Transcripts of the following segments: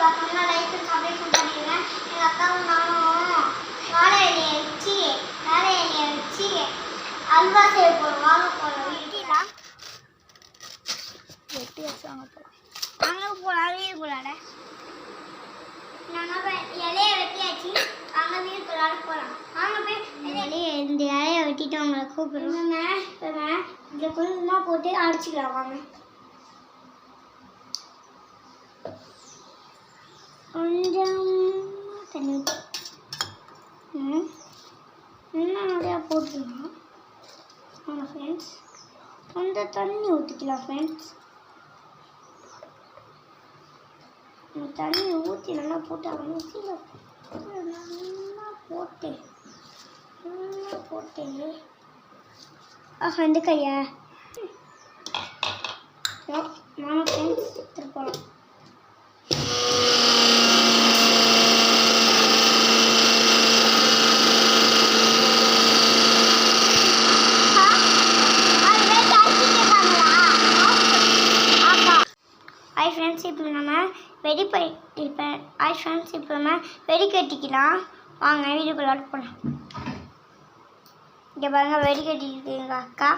பார்த்தோம்னா like subscribe பண்ணிடுங்க. எங்கள் அக்காவும் நானும் வாழை இலையை வச்சு அல்வா செய்ய போகிறோம். வாங்க போகிறோம். வெட்டிலாம் வெட்டி வச்சு வாங்க போகிறோம். அங்கே போகலாம், வீடு போகலாட. இலையை வெட்டியாச்சு, அங்கே வீடு போகலாட போகலாம். வாங்க போய் இந்த இலையை வெட்டிட்டு அவங்களை கூப்பிடுறோம். இதில் கொஞ்சமாக போட்டு அடிச்சுக்கலாம். வாங்க கொஞ்சம் தண்ணி இன்னும் நிறையா போட்டுக்கலாம். ஆமாம் ஃப்ரெண்ட்ஸ், கொஞ்சம் தண்ணி ஊற்றிக்கலாம் ஃப்ரெண்ட்ஸ். தண்ணி ஊற்றி நல்லா போட்டு மிக்சியில் நல்லா போட்டு இந்த கையா நானும் ஃப்ரெண்ட்ஸ் எடுத்துகிட்டு போகலாம். இப்போ நம்ம வெடி கட்டிக்கலாம். வாங்க வீட்டுக்குள்ள போகலாம். இங்கே பாருங்க, வெடி கட்டிட்டு எங்கள் அக்கா.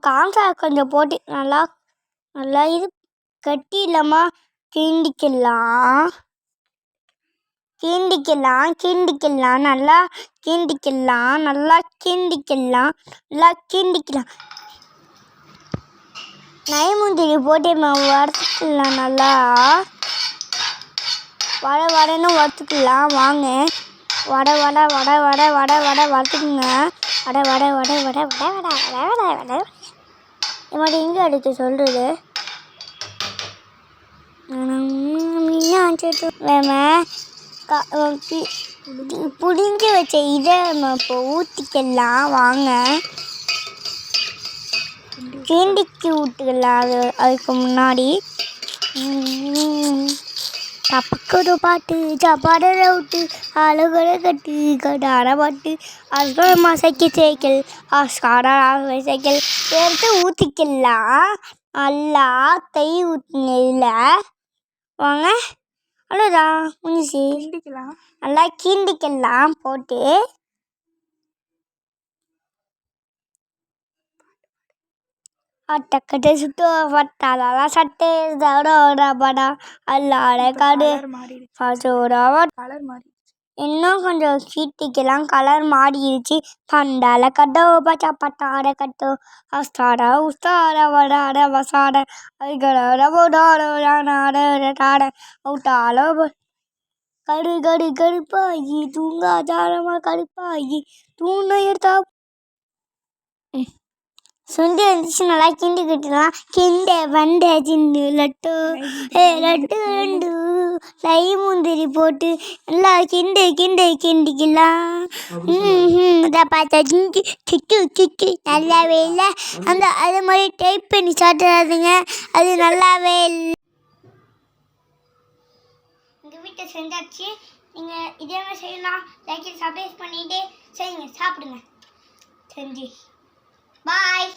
கான்ஃபிளவர் கொஞ்சம் போட்டு நல்லா இது கட்டி இல்லாமல் கிண்டிக்கலாம். நல்லா கிண்டிக்கலாம். நயமுந்திரி போட்டு வறுத்துக்கலாம். நல்லா வடன்னு வறுத்துக்கலாம். வாங்க வறுத்துக்குங்க. வடை எங்கே எடுத்து சொல்கிறது? புடிஞ்சு வச்ச இதை நம்ம இப்போ ஊற்றிக்கலாம். வாங்க கிண்டிக்கு விட்டுக்கலாம். அதுக்கு முன்னாடி தப்புக்கொரு பாட்டு சாப்பாடு விட்டு அழகுற கட்டு கடார பாட்டு அஸ்கரமா சைக்கிள் சைக்கிள் எடுத்து ஊற்றிக்கலாம். நல்லா கை ஊற்றினில் வாங்க. அவ்வளோதான், முடிஞ்சிச்சு. நல்லா கிண்டிக்கலாம் போட்டு. அட்டக்கட்டை சுட்டு வட்டாலா சட்டை படா அல்லாட காடு இன்னும் கொஞ்சம் கீட்டிக்கலாம். கலர் மாறிடுச்சு. பண்டால கட்டோ பச்சா பட்டாட கட்டோ அஸ்தாடா உஸ்தாட வடாட வசாட அதுகட அவுட்டால கருப்பாகி தூங்காதாரமா கருப்பாகி தூணை எடுத்தா சுண்டி வந்துச்சு. நல்லா கிண்டிக்கிட்டுலாம். வண்ட சிண்டு லட்டு ரெண்டு முந்திரி போட்டு நல்லா கிண்டிக்கலாம். பார்த்தா நல்லாவே இல்லை. அது மாதிரி டைப் பண்ணி சாப்பிடாதுங்க, அது நல்லாவே இல்லை. எங்கள் வீட்டை செஞ்சாச்சு. நீங்கள் இதே மாதிரி செய்யலாம். லைக் சப்ஸ்கிரைப் பண்ணிட்டு செய்யுங்க, சாப்பிடுங்க செஞ்சு. பாய்.